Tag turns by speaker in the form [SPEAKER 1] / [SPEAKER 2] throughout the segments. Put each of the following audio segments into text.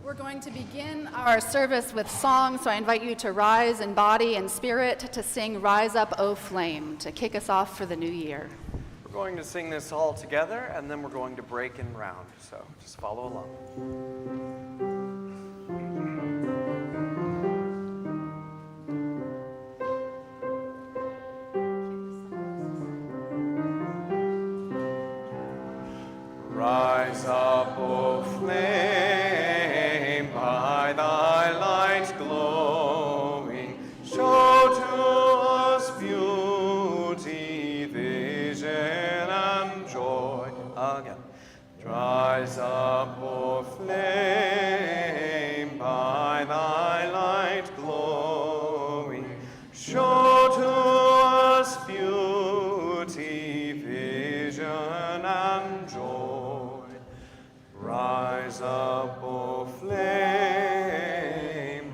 [SPEAKER 1] We're going to begin our service with song, so I invite you to rise in body and spirit to sing Rise Up, O Flame, to kick us off for the new year.
[SPEAKER 2] We're going to sing this all together, and then we're going to break in round, so just follow along. Rise up, O flame, by thy light glowing, show to us beauty, vision, and joy. Again. Rise up, O flame, by thy light glowing, show to us beauty, vision, and joy. Rise up, O flame,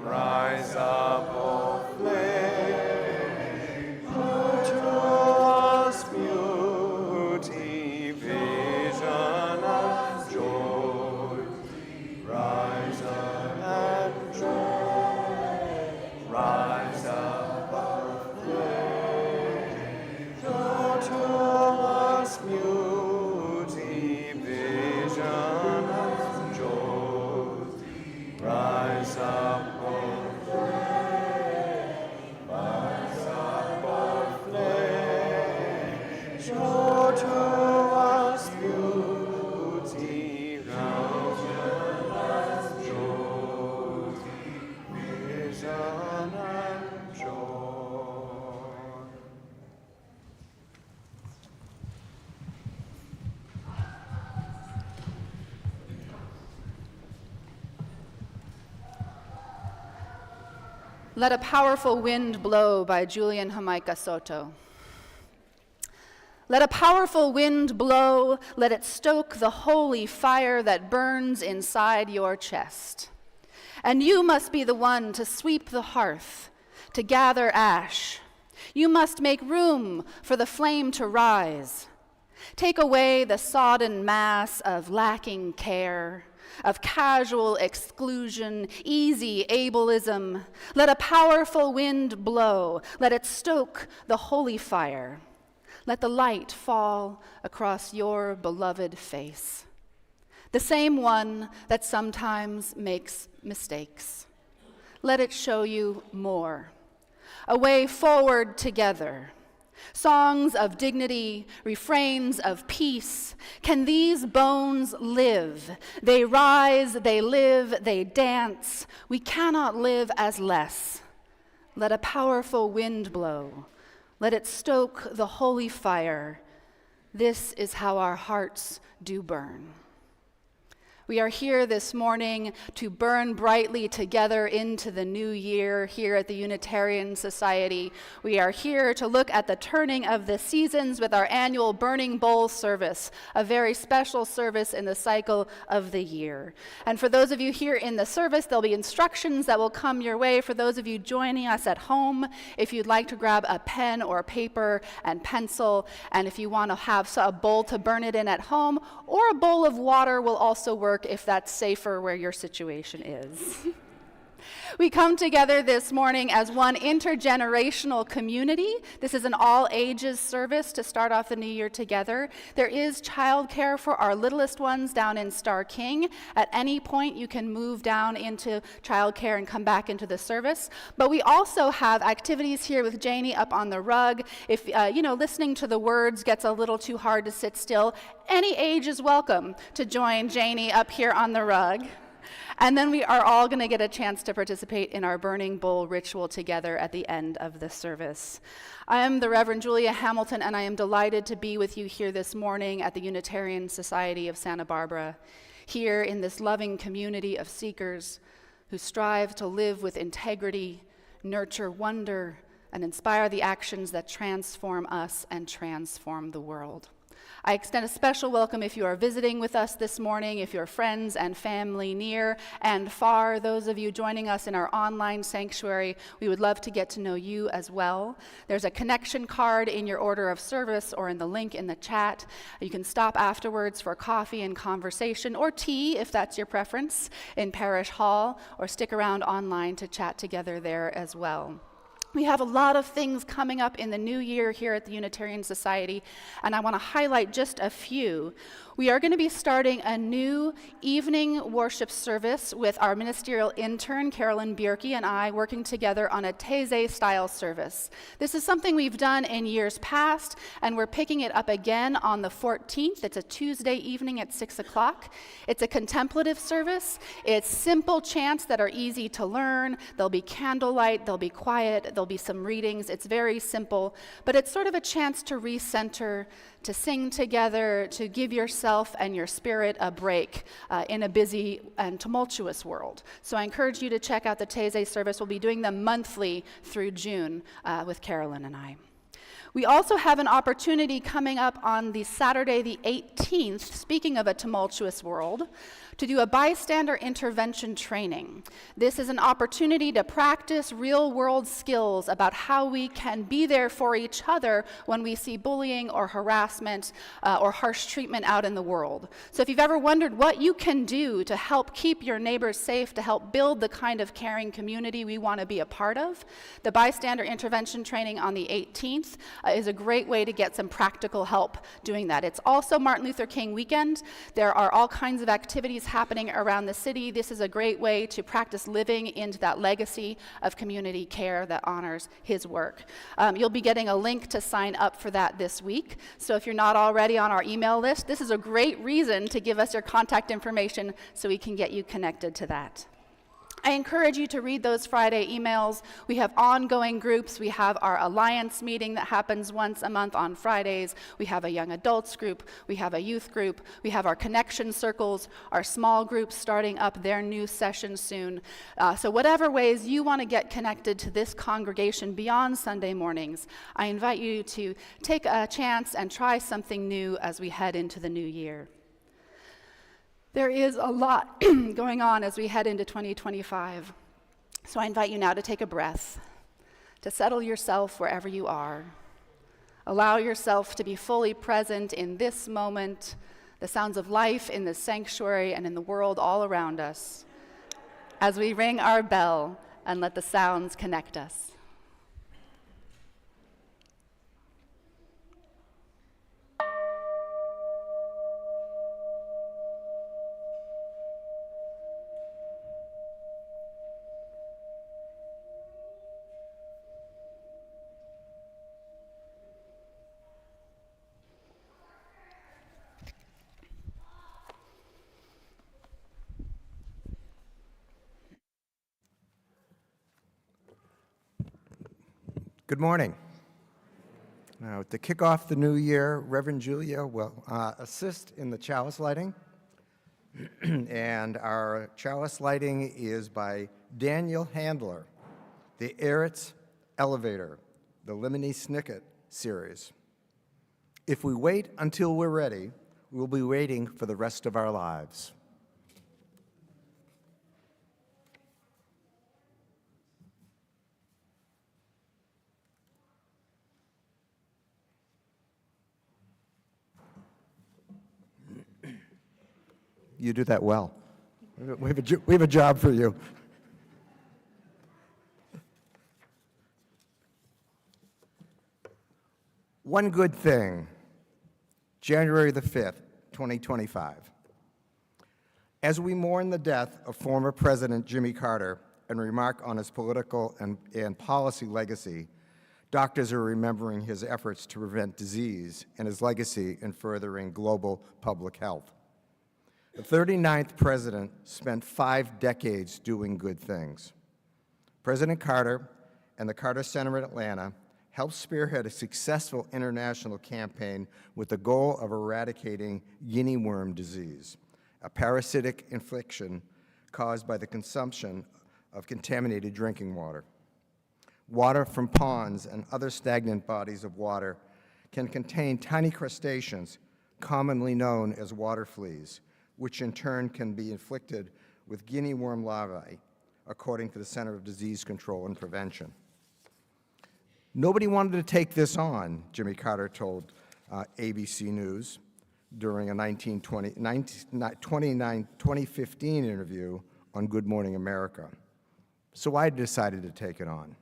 [SPEAKER 2] rise up, O flame, show to us beauty, vision, and joy. Rise up and joy, rise up, O flame, show to us beauty, vision, and joy.
[SPEAKER 1] Let a Powerful Wind Blow by Julian Jamaica Soto. Let a powerful wind blow, let it stoke the holy fire that burns inside your chest. And you must be the one to sweep the hearth, to gather ash. You must make room for the flame to rise. Take away the sodden mass of lacking care, of casual exclusion, easy ableism. Let a powerful wind blow, let it stoke the holy fire. Let the light fall across your beloved face, the same one that sometimes makes mistakes. Let it show you more, a way forward together. Songs of dignity, refrains of peace. Can these bones live? They rise, they live, they dance. We cannot live as less. Let a powerful wind blow. Let it stoke the holy fire. This is how our hearts do burn. We are here this morning to burn brightly together into the new year here at the Unitarian Society. We are here to look at the turning of the seasons with our annual Burning Bowl service, a very special service in the cycle of the year. And for those of you here in the service, there'll be instructions that will come your way. For those of you joining us at home, if you'd like to grab a pen or paper and pencil, and if you want to have a bowl to burn it in at home, or a bowl of water will also work if that's safer where your situation is. We come together this morning as one intergenerational community. This is an all-ages service to start off the new year together. There is childcare for our littlest ones down in Starr King. At any point, you can move down into childcare and come back into the service. But we also have activities here with Janie up on the rug. If listening to the words gets a little too hard to sit still, any age is welcome to join Janie up here on the rug. And then we are all going to get a chance to participate in our burning bowl ritual together at the end of the service. I am the Reverend Julia Hamilton, and I am delighted to be with you here this morning at the Unitarian Society of Santa Barbara, here in this loving community of seekers who strive to live with integrity, nurture wonder, and inspire the actions that transform us and transform the world. I extend a special welcome if you are visiting with us this morning, if you're friends and family near and far, those of you joining us in our online sanctuary, we would love to get to know you as well. There's a connection card in your order of service or in the link in the chat. You can stop afterwards for coffee and conversation, or tea if that's your preference, in Parish Hall, or stick around online to chat together there as well. We have a lot of things coming up in the new year here at the Unitarian Society, and I want to highlight just a few. We are going to be starting a new evening worship service with our ministerial intern, Carolyn Bierke, and I working together on a Taizé-style service. This is something we've done in years past, and we're picking it up again on the 14th. It's a Tuesday evening at 6 o'clock. It's a contemplative service. It's simple chants that are easy to learn. There'll be candlelight, there'll be quiet, there'll be some readings. It's very simple, but it's sort of a chance to recenter, to sing together, to give yourself and your spirit a break in a busy and tumultuous world. So I encourage you to check out the Taizé service. We'll be doing them monthly through June with Carolyn and I. We also have an opportunity coming up on the Saturday the 18th, speaking of a tumultuous world, to do a bystander intervention training. This is an opportunity to practice real-world skills about how we can be there for each other when we see bullying or harassment or harsh treatment out in the world. So if you've ever wondered what you can do to help keep your neighbors safe, to help build the kind of caring community we want to be a part of, the bystander intervention training on the 18th is a great way to get some practical help doing that. It's also Martin Luther King weekend. There are all kinds of activities happening around the city. This is a great way to practice living into that legacy of community care that honors his work. You'll be getting a link to sign up for that this week. So if you're not already on our email list, this is a great reason to give us your contact information so we can get you connected to that. I encourage you to read those Friday emails. We have ongoing groups. We have our Alliance meeting that happens once a month on Fridays. We have a young adults group. We have a youth group. We have our connection circles, our small groups starting up their new session soon. So whatever ways you want to get connected to this congregation beyond Sunday mornings, I invite you to take a chance and try something new as we head into the new year. There is a lot going on as we head into 2025. So I invite you now to take a breath, to settle yourself wherever you are. Allow yourself to be fully present in this moment, the sounds of life in the sanctuary and in the world all around us, as we ring our bell and let the sounds connect us.
[SPEAKER 3] Good morning. Now, to kick off the new year, Reverend Julia will assist in the chalice lighting. And our chalice lighting is by Daniel Handler, the Eretz Elevator, the Lemony Snicket series. If we wait until we're ready, we'll be waiting for the rest of our lives. You do that well. We have a job for you. One good thing, January the 5th, 2025. As we mourn the death of former President Jimmy Carter and remark on his political and policy legacy, doctors are remembering his efforts to prevent disease and his legacy in furthering global public health. The 39th president spent 5 decades doing good things. President Carter and the Carter Center in Atlanta helped spearhead a successful international campaign with the goal of eradicating guinea worm disease, a parasitic infection caused by the consumption of contaminated drinking water. Water from ponds and other stagnant bodies of water can contain tiny crustaceans, commonly known as water fleas, which in turn can be inflicted with guinea worm larvae, according to the Center of Disease Control and Prevention. Nobody wanted to take this on, Jimmy Carter told ABC News during a 2015 interview on Good Morning America. So I decided to take it on.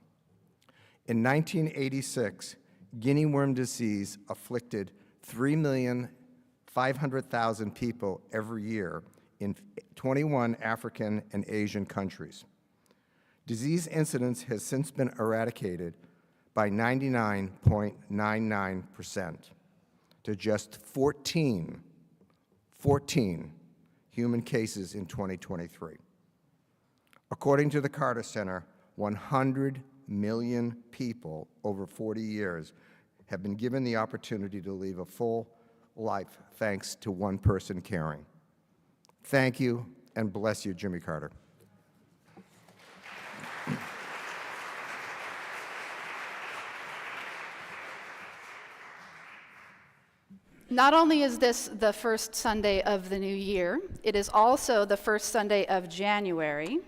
[SPEAKER 3] In 1986, guinea worm disease afflicted 3,500,000 people every year in 21 African and Asian countries. Disease incidence has since been eradicated by 99.99% to just 14 human cases in 2023. According to the Carter Center, 100 million people over 40 years have been given the opportunity to live a full life thanks to one person caring. Thank you, and bless you, Jimmy Carter.
[SPEAKER 1] Not only is this the first Sunday of the new year, it is also the first Sunday of January,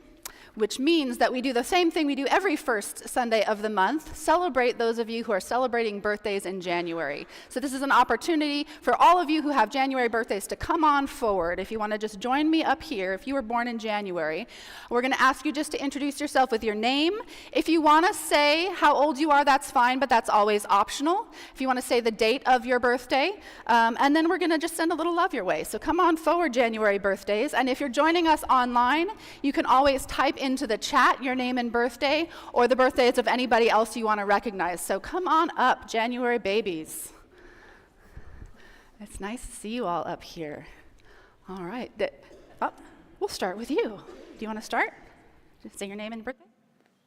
[SPEAKER 1] which means that we do the same thing we do every first Sunday of the month, celebrate those of you who are celebrating birthdays in January. So this is an opportunity for all of you who have January birthdays to come on forward. If you want to just join me up here, if you were born in January, we're going to ask you just to introduce yourself with your name. If you want to say how old you are, that's fine, but that's always optional. If you want to say the date of your birthday, and then we're going to just send a little love your way. So come on forward, January birthdays. And if you're joining us online, you can always type into the chat your name and birthday, or the birthdays of anybody else you want to recognize. So come on up, January babies. It's nice to see you all up here. All right. We'll start with you. Do you want to start? Say your name and birthday.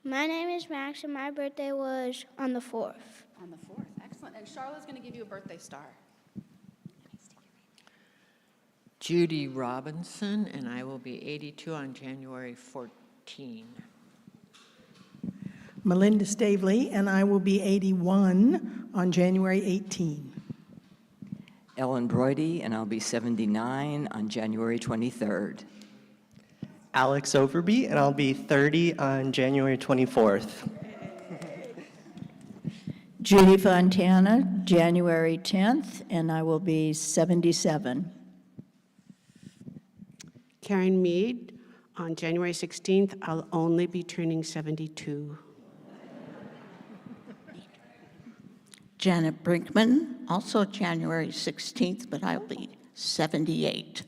[SPEAKER 4] My name is Max, and my birthday was on the 4th.
[SPEAKER 1] On the 4th. Excellent. And Charlotte's going to give you a birthday star.
[SPEAKER 5] Judy Robinson, and I will be 82 on January 14.
[SPEAKER 6] Melinda Stavely, and I will be 81 on January 18.
[SPEAKER 7] Ellen Broidy, and I'll be 79 on January 23rd.
[SPEAKER 8] Alex Overby, and I'll be 30 on January 24th.
[SPEAKER 9] Judy Fontana, January 10th, and I will be 77.
[SPEAKER 10] Karen Mead, on January 16th, I'll only be turning 72.
[SPEAKER 11] Janet Brinkman, also January 16th, but I'll be 78.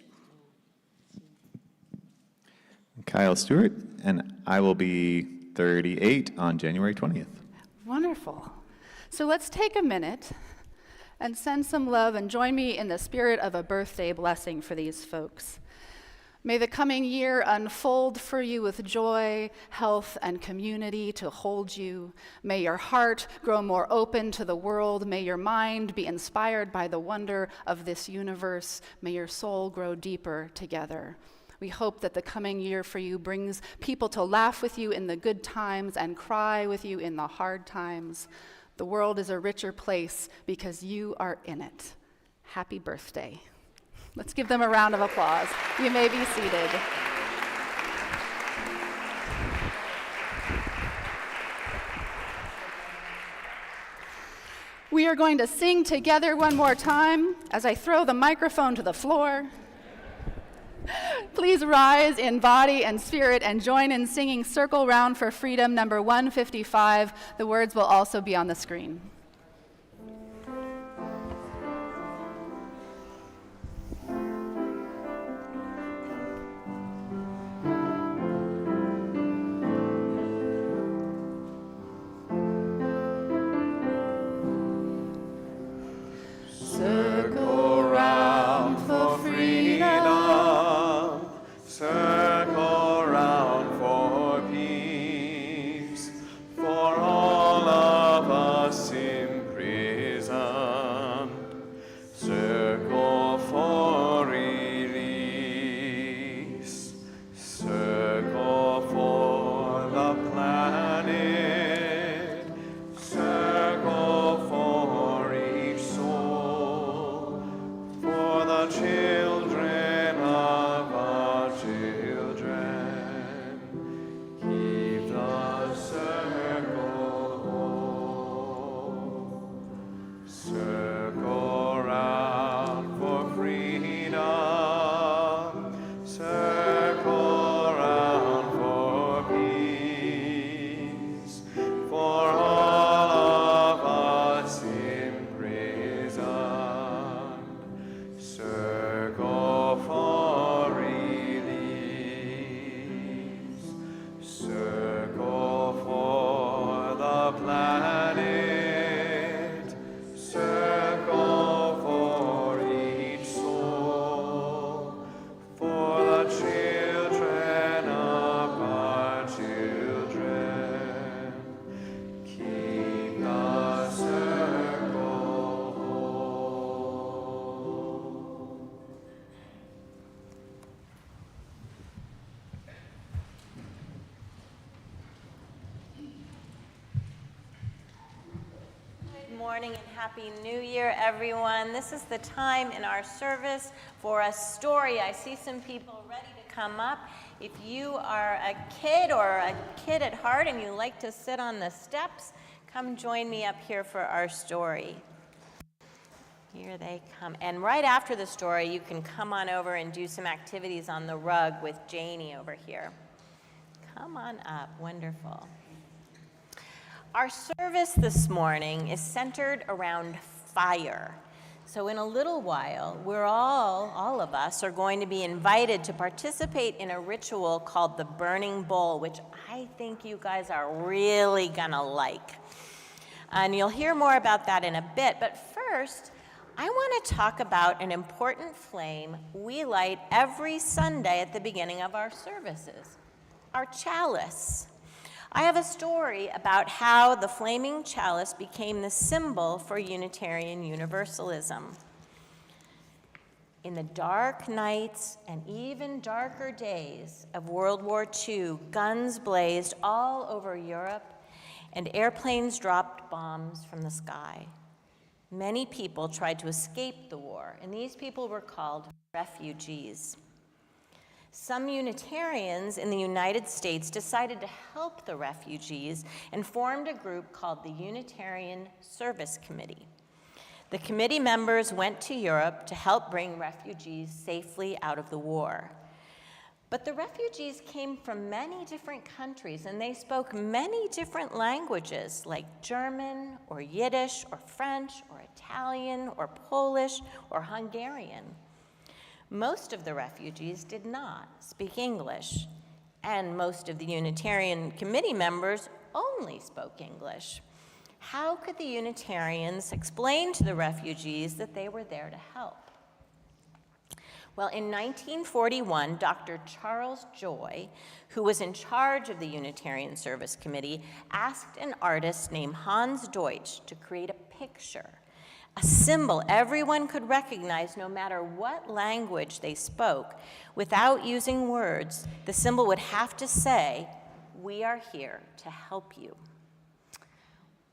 [SPEAKER 12] Kyle Stewart, and I will be 38 on January 20th.
[SPEAKER 1] Wonderful. So let's take a minute and send some love and join me in the spirit of a birthday blessing for these folks. May the coming year unfold for you with joy, health, and community to hold you. May your heart grow more open to the world. May your mind be inspired by the wonder of this universe. May your soul grow deeper together. We hope that the coming year for you brings people to laugh with you in the good times and cry with you in the hard times. The world is a richer place because you are in it. Happy birthday. Let's give them a round of applause. You may be seated. We are going to sing together one more time as I throw the microphone to the floor. Please rise in body and spirit and join in singing Circle Round for Freedom, number 155. The words will also be on the screen. Circle round for freedom,
[SPEAKER 2] Circle round for peace, for all of us imprisoned. Circle for release, circle for the planet, circle for each soul, for the children of our children. Keep the circle whole. Circle round for freedom. Circle round for peace. For all of us imprisoned. Circle for release. Circle for the planet. Circle for each soul. For the children of our children. Keep the circle whole.
[SPEAKER 13] Good morning and Happy New Year, everyone. This is the time in our service for a story. I see some people ready to come up. If you are a kid or a kid at heart and you like to sit on the steps, come join me up here for our story. Here they come. And right after the story, you can come on over and do some activities on the rug with Janie over here. Come on up. Wonderful. Our service this morning is centered around fire. So in a little while, we're all of us are going to be invited to participate in a ritual called the Burning Bowl, which I think you guys are really gonna like. And you'll hear more about that in a bit, but first, I want to talk about an important flame we light every Sunday at the beginning of our services. our chalice. I have a story about how the flaming chalice became the symbol for Unitarian Universalism. In the dark nights and even darker days of World War II, guns blazed all over Europe and airplanes dropped bombs from the sky. Many people tried to escape the war, and these people were called refugees. Some Unitarians in the United States decided to help the refugees and formed a group called the Unitarian Service Committee. The committee members went to Europe to help bring refugees safely out of the war. But the refugees came from many different countries, and they spoke many different languages, like German, or Yiddish, or French, or Italian, or Polish, or Hungarian. Most of the refugees did not speak English, and most of the Unitarian committee members only spoke English. How could the Unitarians explain to the refugees that they were there to help? Well, in 1941, Dr. Charles Joy, who was in charge of the Unitarian Service Committee, asked an artist named Hans Deutsch to create a picture, a symbol everyone could recognize no matter what language they spoke. Without using words, the symbol would have to say, "We are here to help you."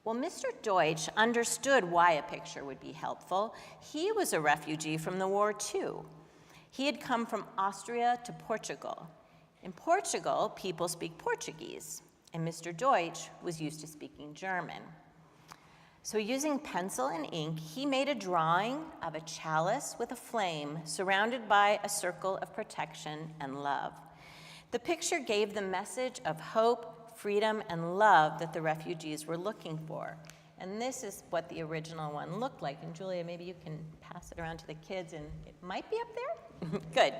[SPEAKER 13] Well, Mr. Deutsch understood why a picture would be helpful. He was a refugee from the war, too. He had come from Austria to Portugal. In Portugal, people speak Portuguese, and Mr. Deutsch was used to speaking German. So using pencil and ink, he made a drawing of a chalice with a flame surrounded by a circle of protection and love. The picture gave the message of hope, freedom, and love that the refugees were looking for. And this is what the original one looked like. And Julia, maybe you can pass it around to the kids, and it might be up there? Good.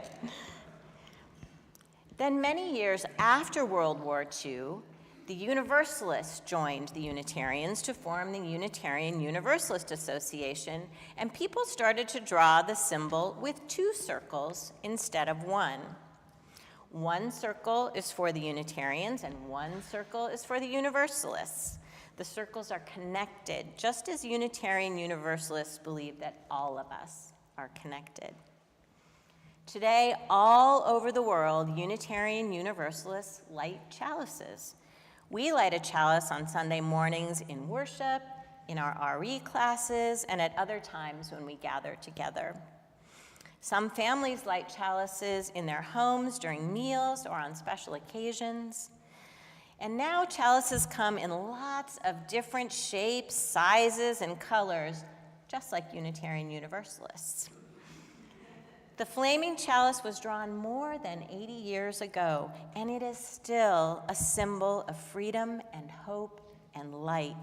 [SPEAKER 13] Then many years after World War II, the Universalists joined the Unitarians to form the Unitarian Universalist Association, and people started to draw the symbol with 2 circles instead of 1. One circle is for the Unitarians, and one circle is for the Universalists. The circles are connected, just as Unitarian Universalists believe that all of us are connected. Today, all over the world, Unitarian Universalists light chalices. We light a chalice on Sunday mornings in worship, in our RE classes, and at other times when we gather together. Some families light chalices in their homes during meals or on special occasions. And now chalices come in lots of different shapes, sizes, and colors, just like Unitarian Universalists. The flaming chalice was drawn more than 80 years ago, and it is still a symbol of freedom and hope and light.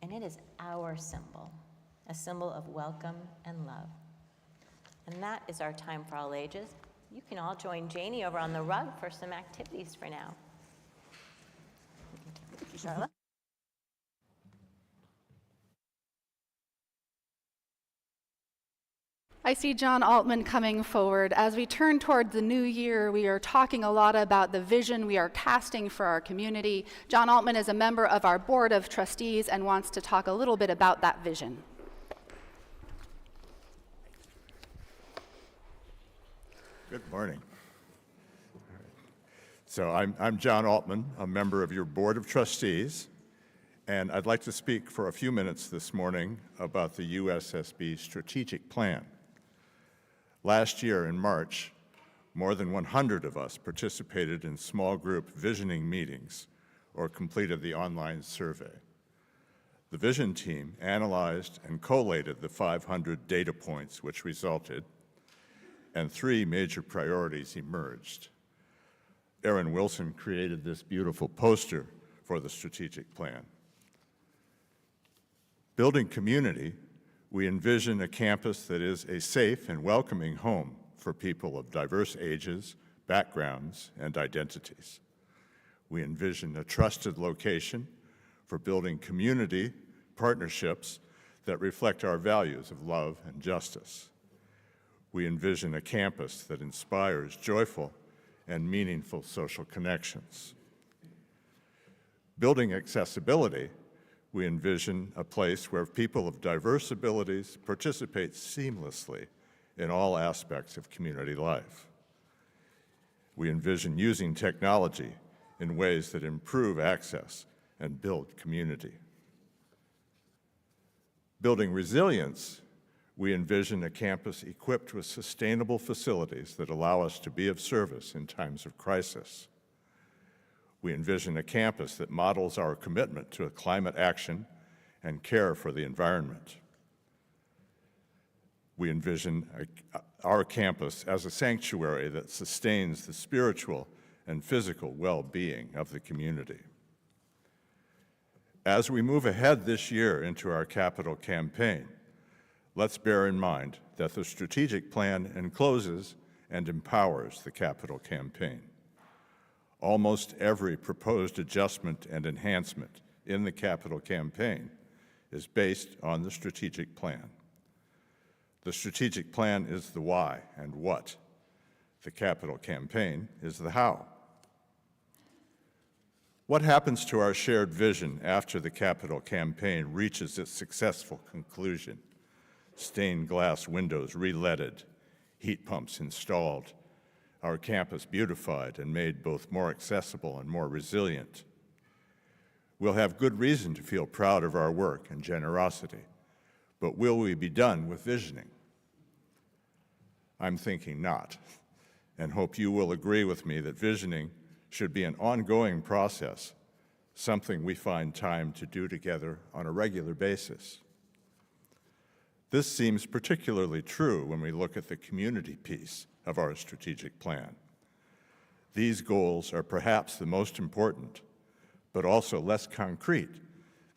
[SPEAKER 13] And it is our symbol, a symbol of welcome and love. And that is our time for all ages. You can all join Janie over on the rug for some activities for now. Thank you, Charlotte.
[SPEAKER 1] I see John Altman coming forward. As we turn toward the new year, we are talking a lot about the vision we are casting for our community. John Altman is a member of our board of trustees and wants to talk a little bit about that vision.
[SPEAKER 14] Good morning. So I'm John Altman, a member of your Board of Trustees, and I'd like to speak for a few minutes this morning about the USSB strategic plan. Last year in March, more than 100 of us participated in small group visioning meetings or completed the online survey. The vision team analyzed and collated the 500 data points which resulted, and 3 major priorities emerged. Aaron Wilson created this beautiful poster for the strategic plan. Building community, we envision a campus that is a safe and welcoming home for people of diverse ages, backgrounds, and identities. We envision a trusted location for building community partnerships that reflect our values of love and justice. We envision a campus that inspires joyful and meaningful social connections. Building accessibility, we envision a place where people of diverse abilities participate seamlessly in all aspects of community life. We envision using technology in ways that improve access and build community. Building resilience, we envision a campus equipped with sustainable facilities that allow us to be of service in times of crisis. We envision a campus that models our commitment to climate action and care for the environment. We envision our campus as a sanctuary that sustains the spiritual and physical well-being of the community. As we move ahead this year into our capital campaign, let's bear in mind that the strategic plan encloses and empowers the capital campaign. Almost every proposed adjustment and enhancement in the capital campaign is based on the strategic plan. The strategic plan is the why and what. The capital campaign is the how. What happens to our shared vision after the capital campaign reaches its successful conclusion? Stained glass windows re-leaded, heat pumps installed, our campus beautified and made both more accessible and more resilient. We'll have good reason to feel proud of our work and generosity, but will we be done with visioning? I'm thinking not, and hope you will agree with me that visioning should be an ongoing process, something we find time to do together on a regular basis. This seems particularly true when we look at the community piece of our strategic plan. These goals are perhaps the most important, but also less concrete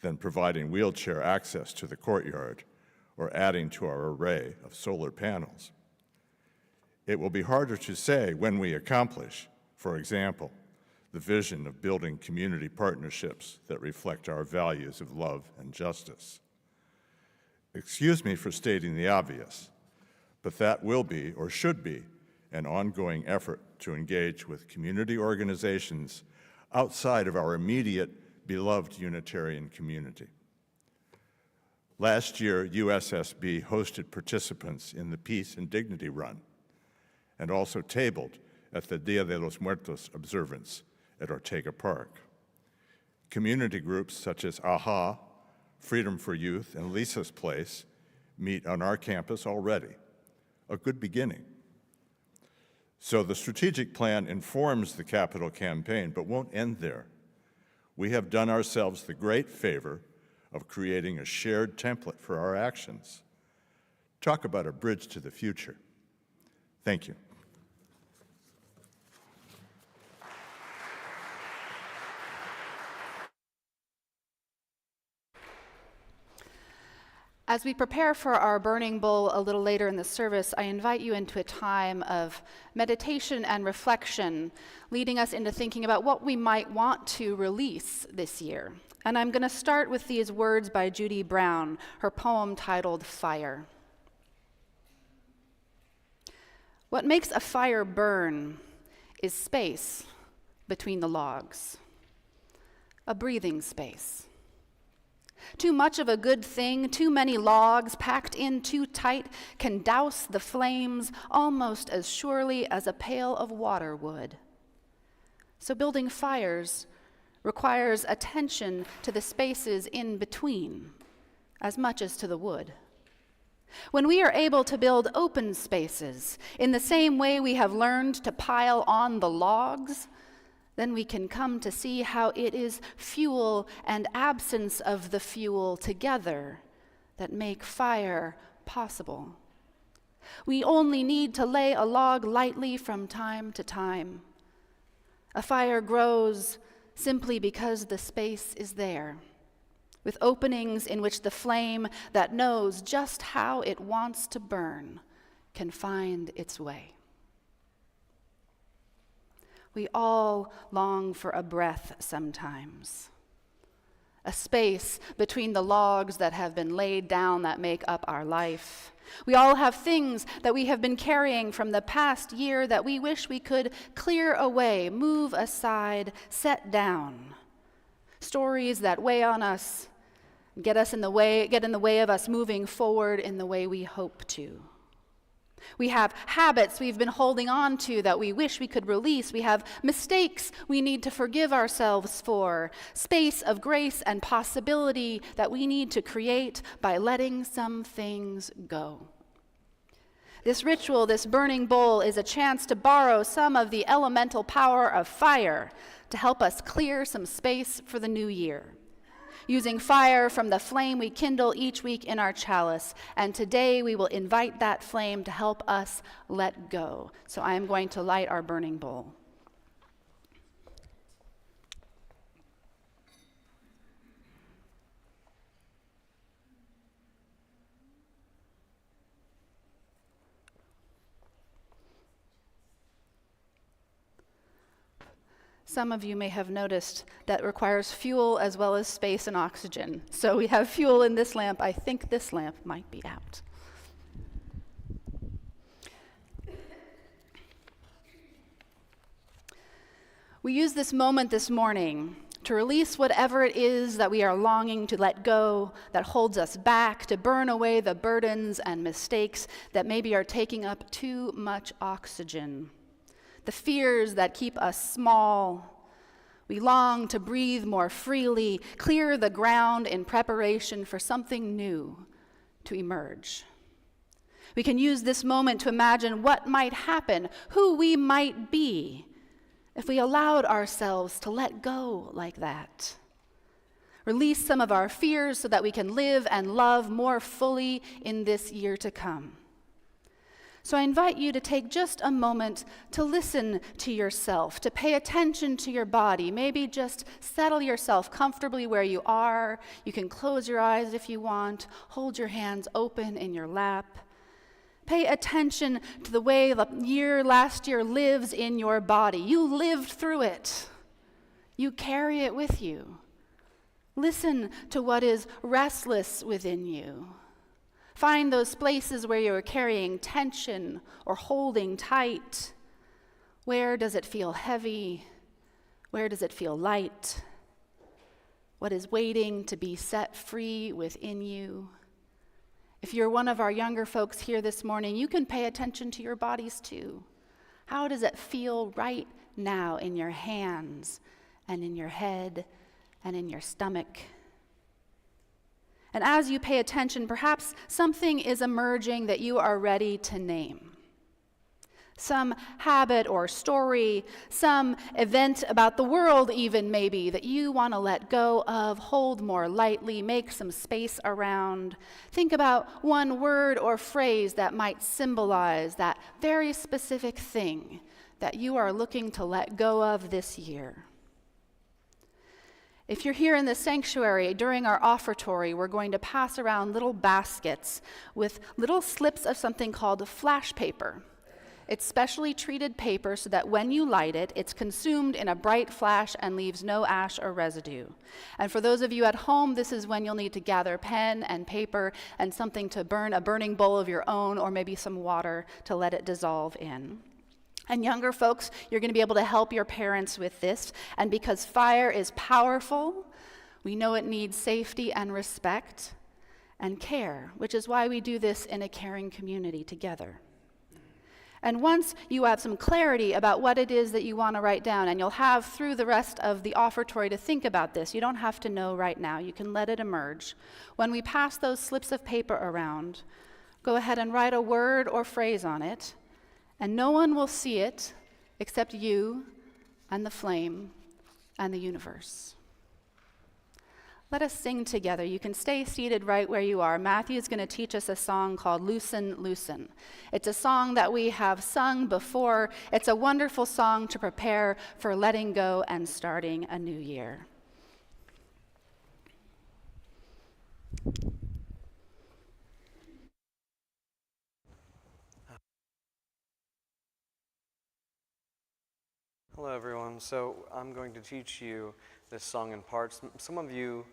[SPEAKER 14] than providing wheelchair access to the courtyard or adding to our array of solar panels. It will be harder to say when we accomplish, for example, the vision of building community partnerships that reflect our values of love and justice. Excuse me for stating the obvious, but that will be, or should be, an ongoing effort to engage with community organizations outside of our immediate, beloved Unitarian community. Last year, USSB hosted participants in the Peace and Dignity Run and also tabled at the Dia de los Muertos observance at Ortega Park. Community groups such as AHA, Freedom for Youth, and Lisa's Place meet on our campus already, a good beginning. So the strategic plan informs the capital campaign, but won't end there. We have done ourselves the great favor of creating a shared template for our actions. Talk about a bridge to the future. Thank you.
[SPEAKER 1] As we prepare for our burning bowl a little later in the service, I invite you into a time of meditation and reflection, leading us into thinking about what we might want to release this year. And I'm going to start with these words by Judy Brown, her poem titled Fire. What makes a fire burn is space between the logs, a breathing space. Too much of a good thing, too many logs packed in too tight can douse the flames almost as surely as a pail of water would. So building fires requires attention to the spaces in between as much as to the wood. When we are able to build open spaces in the same way we have learned to pile on the logs, then we can come to see how it is fuel and absence of the fuel together that make fire possible. We only need to lay a log lightly from time to time. A fire grows simply because the space is there, with openings in which the flame that knows just how it wants to burn can find its way. We all long for a breath sometimes, a space between the logs that have been laid down that make up our life. We all have things that we have been carrying from the past year that we wish we could clear away, move aside, set down. Stories that weigh on us, get in the way of us moving forward in the way we hope to. We have habits we've been holding on to that we wish we could release. We have mistakes we need to forgive ourselves for. Space of grace and possibility that we need to create by letting some things go. This ritual, this burning bowl, is a chance to borrow some of the elemental power of fire to help us clear some space for the new year. Using fire from the flame we kindle each week in our chalice. And today we will invite that flame to help us let go. So I am going to light our burning bowl. Some of you may have noticed that requires fuel as well as space and oxygen. So we have fuel in this lamp. I think this lamp might be out. We use this moment this morning to release whatever it is that we are longing to let go, that holds us back, to burn away the burdens and mistakes that maybe are taking up too much oxygen. The fears that keep us small. We long to breathe more freely, clear the ground in preparation for something new to emerge. We can use this moment to imagine what might happen, who we might be, if we allowed ourselves to let go like that. Release some of our fears so that we can live and love more fully in this year to come. So I invite you to take just a moment to listen to yourself, to pay attention to your body. Maybe just settle yourself comfortably where you are. You can close your eyes if you want. Hold your hands open in your lap. Pay attention to the way the last year lives in your body. You lived through it. You carry it with you. Listen to what is restless within you. Find those places where you're carrying tension or holding tight. Where does it feel heavy? Where does it feel light? What is waiting to be set free within you? If you're one of our younger folks here this morning, you can pay attention to your bodies too. How does it feel right now in your hands and in your head and in your stomach? And as you pay attention, perhaps something is emerging that you are ready to name. Some habit or story, some event about the world even maybe that you want to let go of, hold more lightly, make some space around. Think about one word or phrase that might symbolize that very specific thing that you are looking to let go of this year. If you're here in the sanctuary, during our offertory, we're going to pass around little baskets with little slips of something called flash paper. It's specially treated paper so that when you light it, it's consumed in a bright flash and leaves no ash or residue. And for those of you at home, this is when you'll need to gather pen and paper and something to burn, a burning bowl of your own, or maybe some water to let it dissolve in. And younger folks, you're going to be able to help your parents with this. And because fire is powerful, we know it needs safety and respect and care, which is why we do this in a caring community together. And once you have some clarity about what it is that you want to write down, and you'll have through the rest of the offertory to think about this, you don't have to know right now, you can let it emerge. When we pass those slips of paper around, go ahead and write a word or phrase on it, and no one will see it except you and the flame and the universe. Let us sing together. You can stay seated right where you are. Matthew is going to teach us a song called Loosen, Loosen. It's a song that we have sung before. It's a wonderful song to prepare for letting go and starting a new year.
[SPEAKER 2] Hello, everyone. So I'm going to teach you this song in parts. Some of you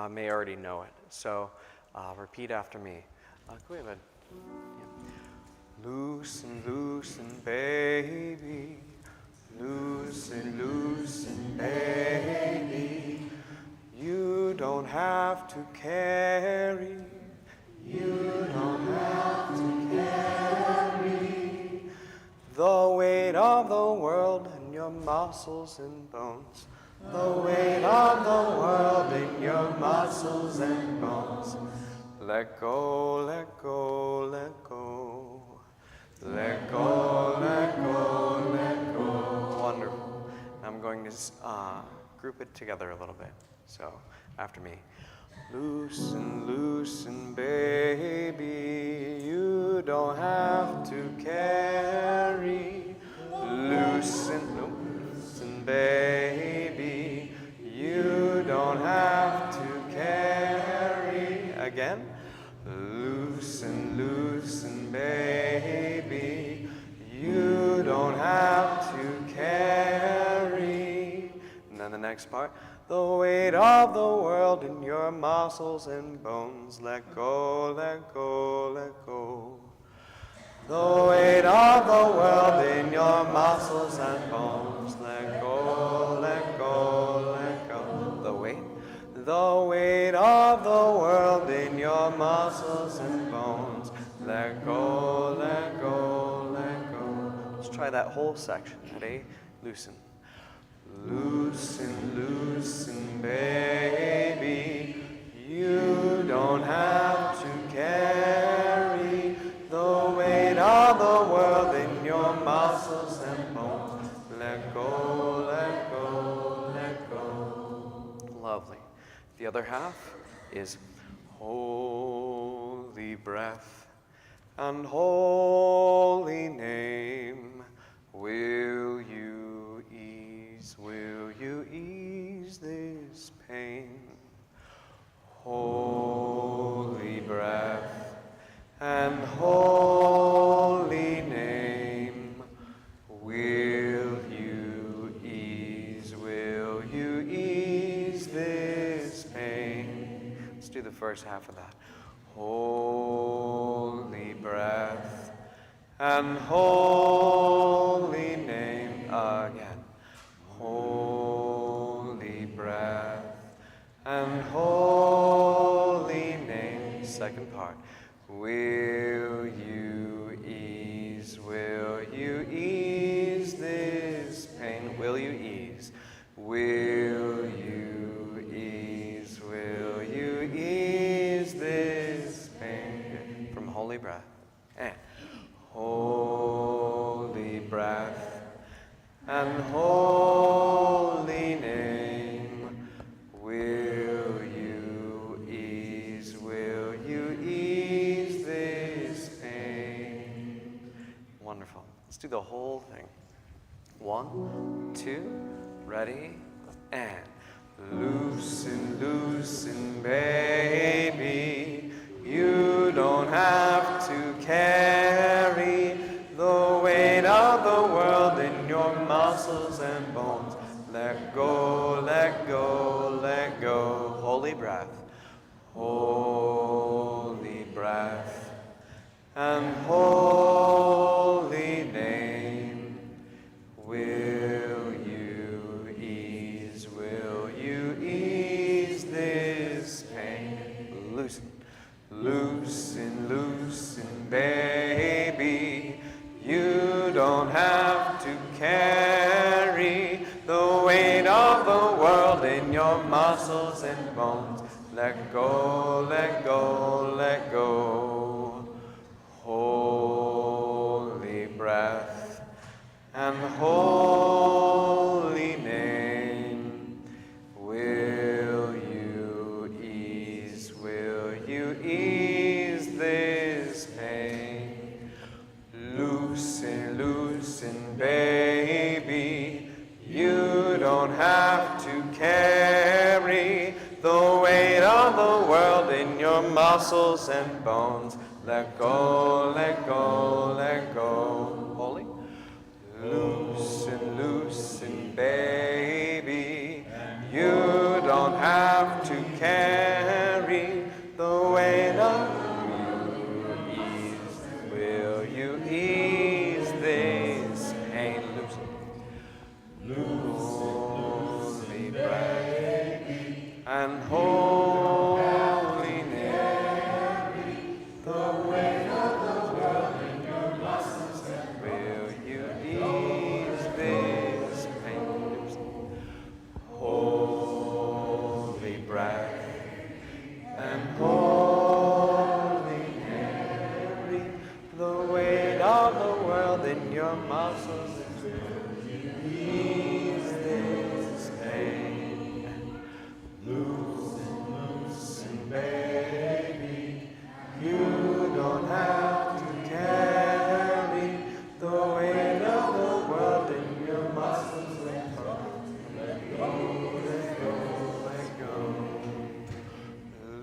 [SPEAKER 2] may already know it. So repeat after me. Go ahead. Yeah. Loosen, loosen, baby. Loosen, loosen, baby. You don't have to carry. You don't have to carry the weight of the world in your muscles and bones. The weight of the world in your muscles and bones. Let go, let go, let go. Let go, let go, let go. Wonderful. I'm going to group it together a little bit. So, after me. Loosen, loosen, baby. You don't have to carry. Loosen, loosen, baby. You don't have to carry. Again. Loosen, loosen, baby. You don't have to carry. And then the next part. The weight of the world in your muscles and bones. Let go, let go, let go. The weight of the world in your muscles and bones. Let go, let go, let go. The weight of the world in your muscles and bones. Let go, let go, let go. Let's try that whole section. Ready? Loosen. Loosen, loosen, baby. You don't have to carry the weight of the world in your muscles and bones. Let go, let go, let go. Lovely. The other half is holy breath and holy name. Will you ease this pain? Holy breath and holy name. Will you ease this pain? Let's do the first half of that. Holy breath and holy name. Again. Holy breath and holy name. Second part. Will you ease this pain? Will you ease? Will you ease this pain? From holy breath. And holy breath and holy name. Will you ease this pain? Wonderful. Let's do the whole thing. 1, 2, ready, and loosen, loosen, baby. You don't have to carry the weight of the world in your muscles and bones. Let go, let go, let go. Holy breath and holy name. Will you ease this pain? Loosen, loosen, loosen, baby. You don't have to carry the weight of the world in your muscles and bones. Let go, let go, let go. Holy breath and holy name. Will you ease this pain? Loosen, loosen, baby. You don't have to carry the weight of the world in your muscles and bones. Let go, let go, let go. Holy. Loosen, loosen, baby. You don't have to carry and holy Mary, the weight of the world in your muscles, will you ease this pain? Holy bright and holy Mary, the weight of the world in your muscles, ease this pain. Loosen, baby, you don't have to carry the weight of the world in your muscles. Let go, let go, let go.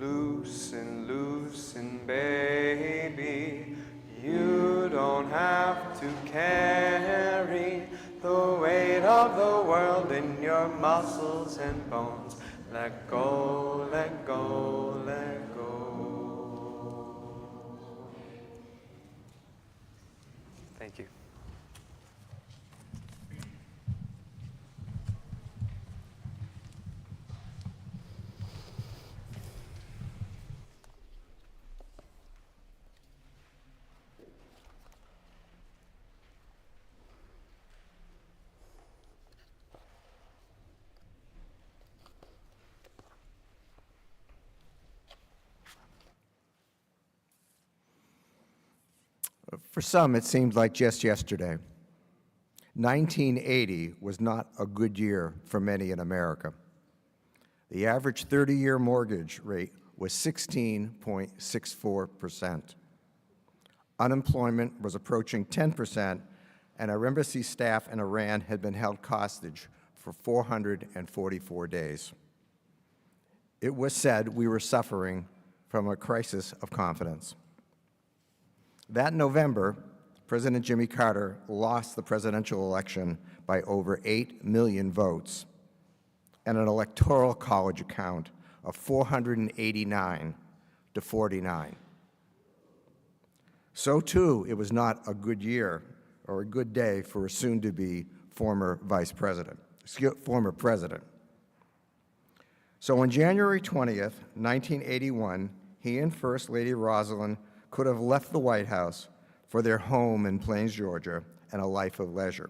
[SPEAKER 2] Loosen, loosen, baby, you don't have to carry the weight of the world in your muscles and bones. Let go, let go, let go. Thank you.
[SPEAKER 3] For some, it seems like just yesterday. 1980 was not a good year for many in America. The average 30-year mortgage rate was 16.64%. Unemployment was approaching 10%, and our embassy staff in Iran had been held hostage for 444 days. It was said we were suffering from a crisis of confidence. That November, President Jimmy Carter lost the presidential election by over 8 million votes and an electoral college count of 489 to 49. So too, it was not a good year or a good day for a soon-to-be former president. So on January 20th, 1981, he and First Lady Rosalind could have left the White House for their home in Plains, Georgia, and a life of leisure.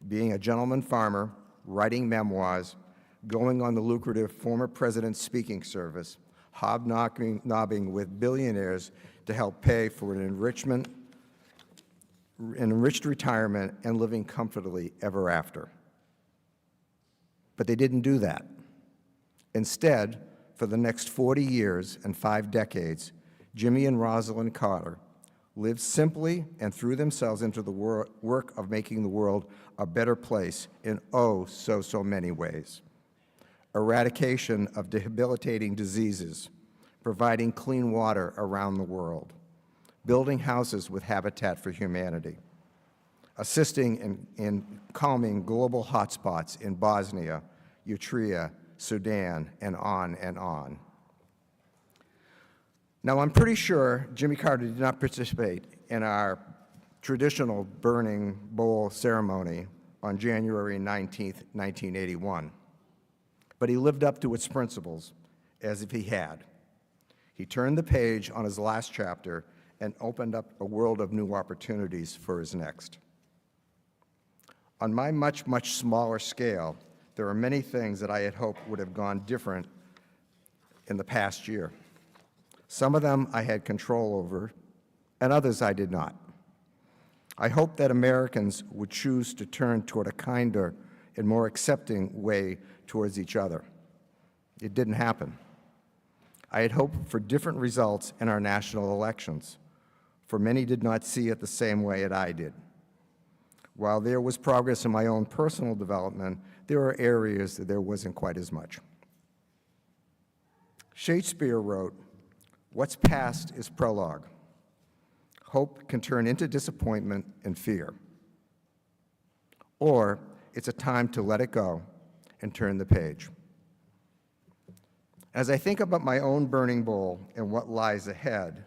[SPEAKER 3] Being a gentleman farmer, writing memoirs, going on the lucrative former president's speaking service, hobnobbing with billionaires to help pay for an enriched retirement, and living comfortably ever after. But they didn't do that. Instead, for the next 40 years and 5 decades, Jimmy and Rosalind Carter lived simply and threw themselves into the work of making the world a better place in so many ways. Eradication of debilitating diseases, providing clean water around the world, building houses with Habitat for Humanity, assisting in calming global hotspots in Bosnia, Eritrea, Sudan, and on and on. Now, I'm pretty sure Jimmy Carter did not participate in our traditional burning bowl ceremony on January 19th, 1981, but he lived up to its principles as if he had. He turned the page on his last chapter and opened up a world of new opportunities for his next. On my much, much smaller scale, there are many things that I had hoped would have gone different in the past year. Some of them I had control over, and others I did not. I hope that Americans would choose to turn toward a kinder and more accepting way towards each other. It didn't happen. I had hoped for different results in our national elections, for many did not see it the same way that I did. While there was progress in my own personal development, there are areas that there wasn't quite as much. Shakespeare wrote, "What's past is prologue. Hope can turn into disappointment and fear. Or it's a time to let it go and turn the page." As I think about my own burning bowl and what lies ahead,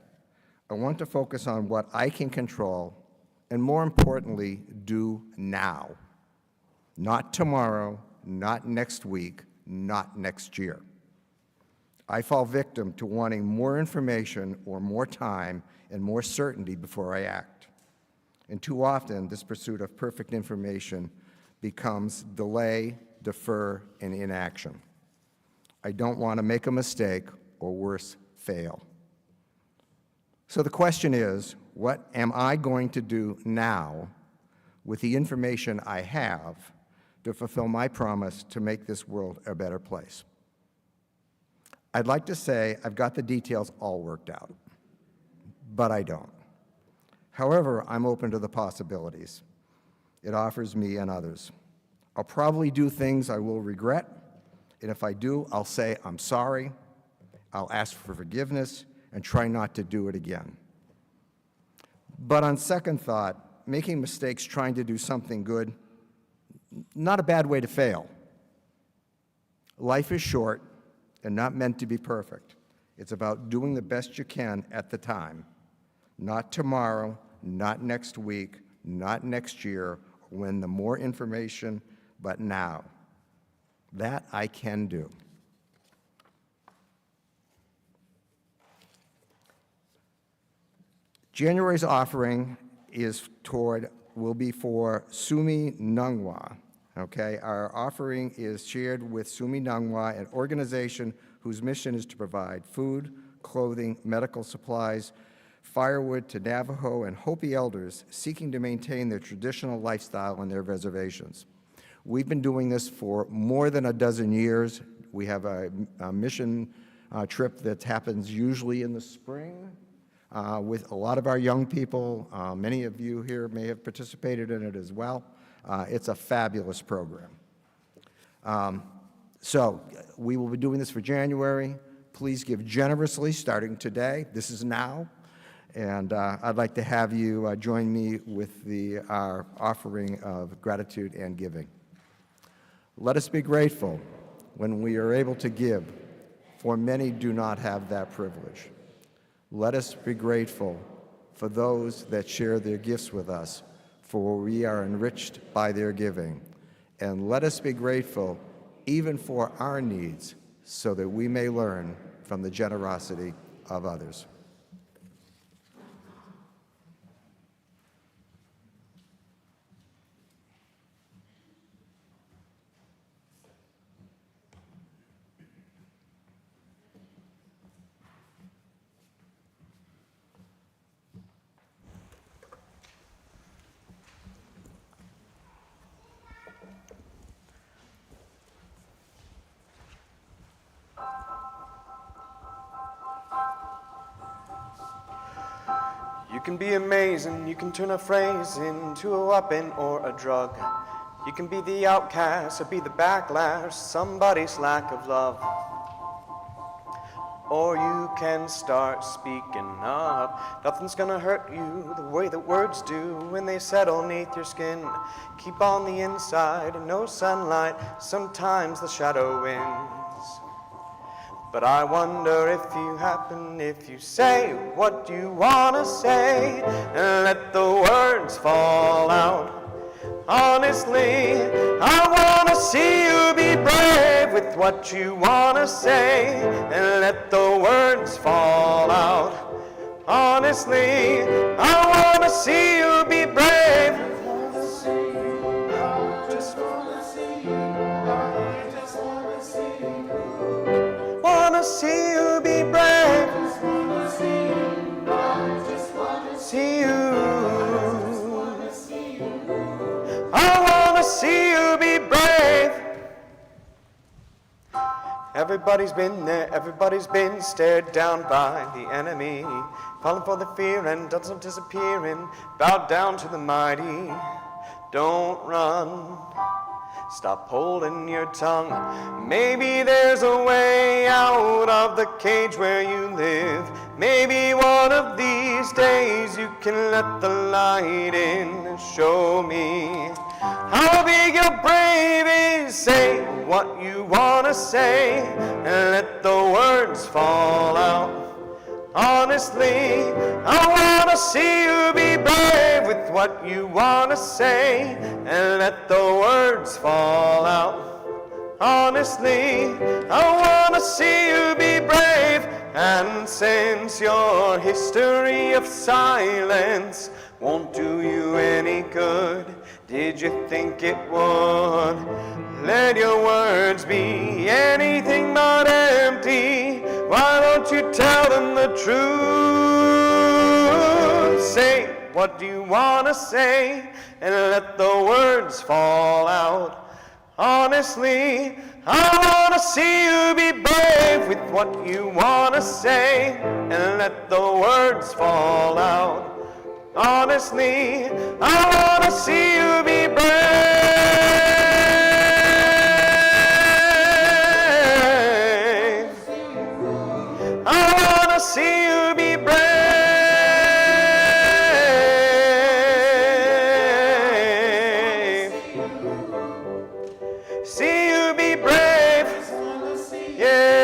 [SPEAKER 3] I want to focus on what I can control and, more importantly, do now. Not tomorrow, not next week, not next year. I fall victim to wanting more information or more time and more certainty before I act. And too often, this pursuit of perfect information becomes delay, defer, and inaction. I don't want to make a mistake or worse, fail. So the question is, what am I going to do now with the information I have to fulfill my promise to make this world a better place? I'd like to say I've got the details all worked out, but I don't. However, I'm open to the possibilities it offers me and others. I'll probably do things I will regret, and if I do, I'll say I'm sorry, I'll ask for forgiveness, and try not to do it again. But on second thought, making mistakes trying to do something good, not a bad way to fail. Life is short and not meant to be perfect. It's about doing the best you can at the time, not tomorrow, not next week, not next year, when the more information, but now. That I can do. January's offering will be for Sumi Nungwa. Okay, our offering is shared with Sumi Nungwa, an organization whose mission is to provide food, clothing, medical supplies, firewood to Navajo and Hopi elders seeking to maintain their traditional lifestyle on their reservations. We've been doing this for more than a dozen years. We have a mission trip that happens usually in the spring with a lot of our young people. Many of you here may have participated in it as well. It's a fabulous program. So we will be doing this for January. Please give generously starting today. This is now. And I'd like to have you join me with our offering of gratitude and giving. Let us be grateful when we are able to give, for many do not have that privilege. Let us be grateful for those that share their gifts with us, for we are enriched by their giving. And let us be grateful even for our needs, so that we may learn from the generosity of others.
[SPEAKER 2] You can be amazing, you can turn a phrase into a weapon or a drug. You can be the outcast or be the backlash, somebody's lack of love. Or you can start speaking up. Nothing's gonna hurt you the way that words do when they settle neath your skin. Keep on the inside, no sunlight, sometimes the shadow wins. But I wonder if you say what you wanna say, and let the words fall out. Honestly, I wanna see you be brave with what you wanna say, and let the words fall out. Honestly, I wanna see you be brave. Wanna see you be brave. Just wanna see you. I just wanna see you. I wanna see you be brave. Everybody's been there, everybody's been stared down by the enemy, falling for the fear and done some disappearing, bowed down to the mighty. Don't run. Stop holding your tongue. Maybe there's a way out of the cage where you live. Maybe one of these days you can let the light in and show me how big your brave is. Say what you wanna say and let the words fall out. Honestly, I wanna see you be brave with what you wanna say and let the words fall out. Honestly, I wanna see you be brave. And since your history of silence won't do you any good, did you think it would? Let your words be anything but empty. Why don't you tell them the truth? Say what you want to say and let the words fall out. Honestly, I want to see you be brave with what you want to say and let the words fall out. Honestly, I want to see you be brave. I want to see you be brave. See you be brave. Yeah.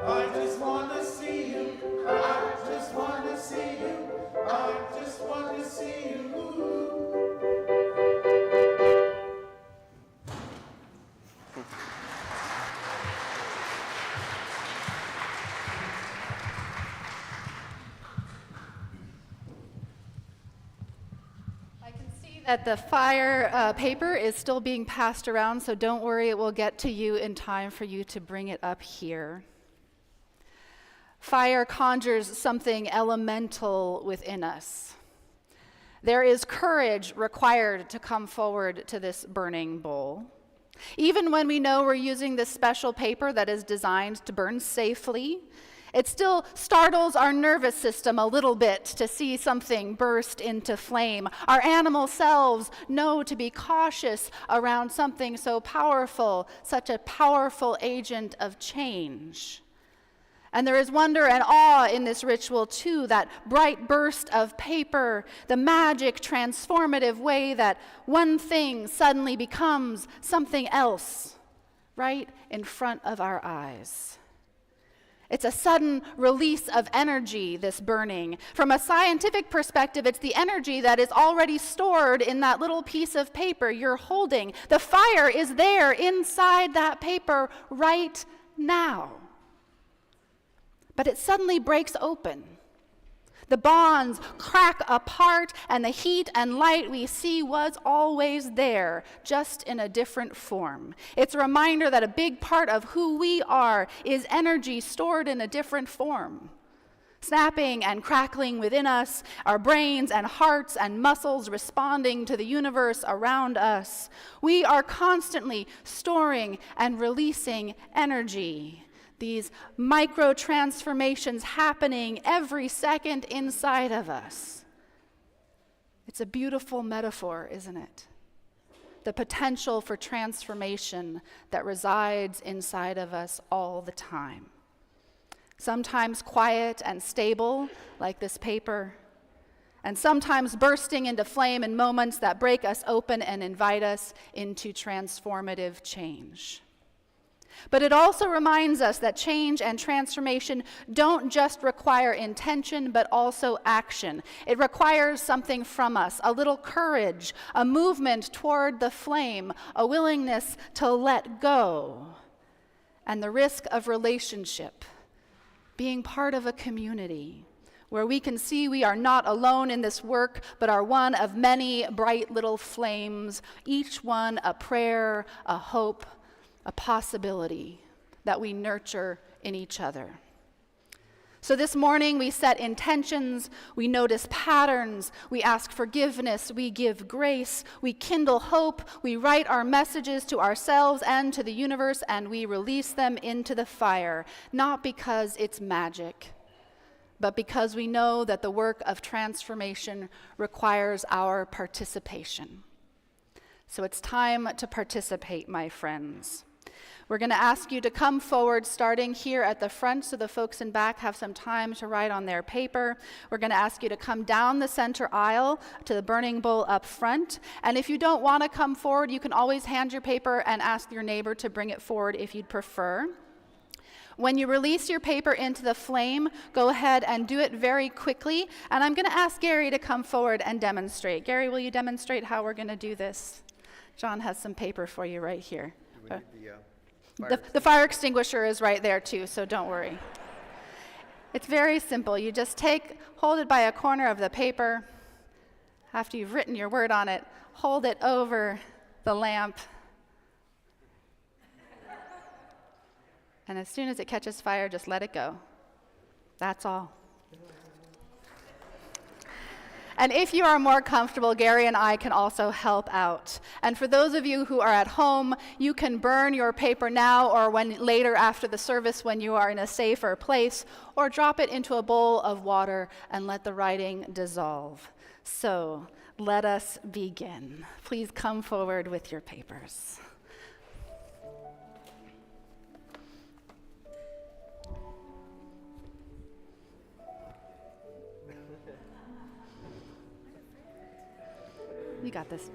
[SPEAKER 15] I just want to see you. I just want to see you. I just want to see you.
[SPEAKER 1] That the fire paper is still being passed around, so don't worry, it will get to you in time for you to bring it up here. Fire conjures something elemental within us. There is courage required to come forward to this burning bowl. Even when we know we're using this special paper that is designed to burn safely, it still startles our nervous system a little bit to see something burst into flame. Our animal selves know to be cautious around something so powerful, such a powerful agent of change. And there is wonder and awe in this ritual too, that bright burst of paper, the magic, transformative way that one thing suddenly becomes something else right in front of our eyes. It's a sudden release of energy, this burning. From a scientific perspective, it's the energy that is already stored in that little piece of paper you're holding. The fire is there inside that paper right now. But it suddenly breaks open. The bonds crack apart, and the heat and light we see was always there, just in a different form. It's a reminder that a big part of who we are is energy stored in a different form. Snapping and crackling within us, our brains and hearts and muscles responding to the universe around us. We are constantly storing and releasing energy. These micro-transformations happening every second inside of us. It's a beautiful metaphor, isn't it? The potential for transformation that resides inside of us all the time. Sometimes quiet and stable, like this paper, and sometimes bursting into flame in moments that break us open and invite us into transformative change. But it also reminds us that change and transformation don't just require intention, but also action. It requires something from us, a little courage, a movement toward the flame, a willingness to let go, and the risk of relationship, being part of a community where we can see we are not alone in this work, but are one of many bright little flames, each one a prayer, a hope, a possibility that we nurture in each other. So this morning we set intentions, we notice patterns, we ask forgiveness, we give grace, we kindle hope, we write our messages to ourselves and to the universe, and we release them into the fire, not because it's magic, but because we know that the work of transformation requires our participation. So it's time to participate, my friends. We're going to ask you to come forward, starting here at the front, so the folks in back have some time to write on their paper. We're going to ask you to come down the center aisle to the burning bowl up front. And if you don't want to come forward, you can always hand your paper and ask your neighbor to bring it forward if you'd prefer. When you release your paper into the flame, go ahead and do it very quickly. And I'm going to ask Gary to come forward and demonstrate. Gary, will you demonstrate how we're going to do this? John has some paper for you right here.
[SPEAKER 3] Do we need the
[SPEAKER 1] The fire extinguisher is right there too, so don't worry. It's very simple. You just hold it by a corner of the paper. After you've written your word on it, hold it over the lamp. And as soon as it catches fire, just let it go. That's all. And if you are more comfortable, Gary and I can also help out. And for those of you who are at home, you can burn your paper now or later after the service when you are in a safer place, or drop it into a bowl of water and let the writing dissolve. So let us begin. Please come forward with your papers. You got this.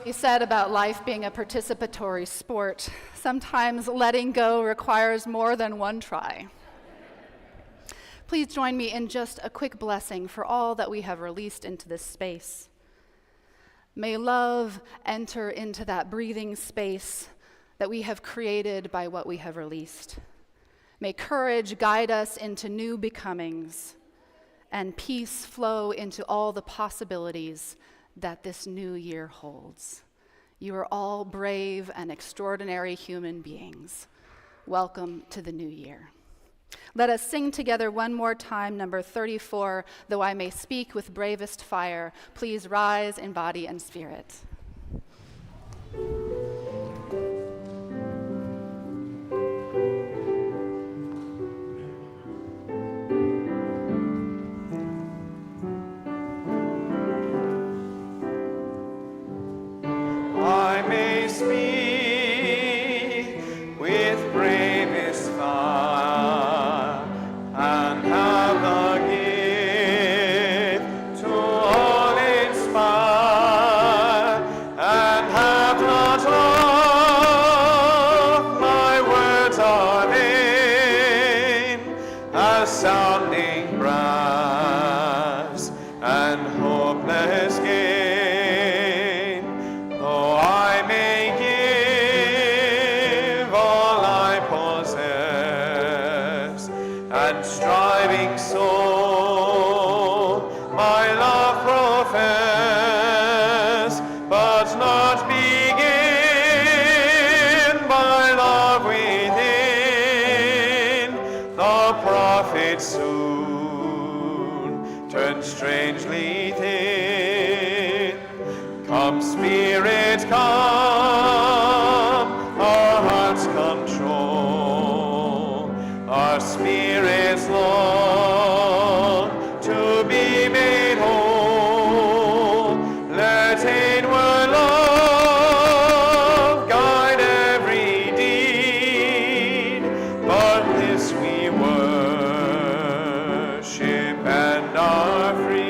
[SPEAKER 1] He said about life being a participatory sport. Sometimes letting go requires more than one try. Please join me in just a quick blessing for all that we have released into this space. May love enter into that breathing space that we have created by what we have released. May courage guide us into new becomings, and peace flow into all the possibilities that this new year holds. You are all brave and extraordinary human beings. Welcome to the new year. Let us sing together one more time, number 34, Though I May Speak with Bravest Fire. Please rise in body and spirit.
[SPEAKER 2] I may speak with bravest fire and have the gift to all inspire and have not of my words are vain as sounding brass and hopeless gain. Though I may give all I possess, and striving so my love profess, but not begin by love within, the prophet soon turns strangely thin. Come, Spirit, come, our hearts control, our spirits long to be made whole. Let inward love guide every deed, but this we worship and are free.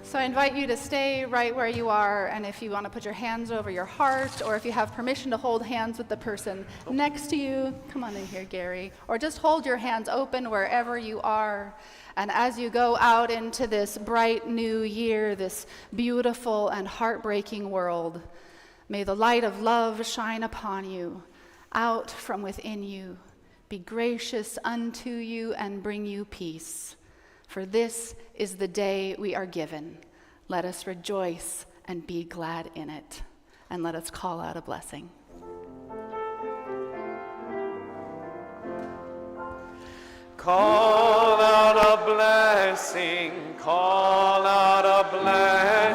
[SPEAKER 1] So I invite you to stay right where you are, and if you want to put your hands over your heart, or if you have permission to hold hands with the person next to you, come on in here, Gary, or just hold your hands open wherever you are. And as you go out into this bright new year, this beautiful and heartbreaking world, may the light of love shine upon you, out from within you, be gracious unto you, and bring you peace. For this is the day we are given. Let us rejoice and be glad in it. And let us call out a blessing.
[SPEAKER 2] Call out a blessing, call out a blessing.